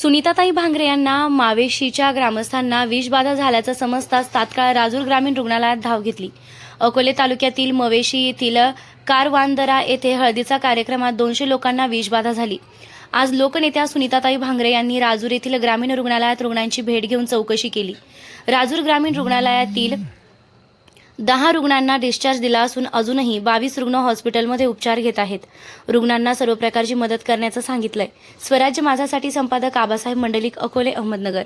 सुनीताताई भांगरे यांना मावेशीच्या ग्रामस्थांना विषबाधा झाल्याचं समजताच तात्काळ राजूर ग्रामीण रुग्णालयात धाव घेतली। अकोले तालुक्यातील मवेशी येथील कारवांदरा येथे हळदीचा कार्यक्रमात 200 लोकांना विषबाधा झाली। आज लोकनेत्या सुनीताताई भांगरे यांनी राजूर येथील ग्रामीण रुग्णालयात रुग्णांची भेट घेऊन चौकशी केली। राजूर ग्रामीण रुग्णालयातील 10 रुग्णांना डिस्चार्ज दिला असून अजूनही 22 रुग्ण हॉस्पिटलमध्ये उपचार घेत आहेत। रुग्णांना सर्व प्रकारची मदत करण्याचं सांगितलंय। स्वराज्य माझासाठी संपादक आबासाहेब मंडलिक, अकोले, अहमदनगर।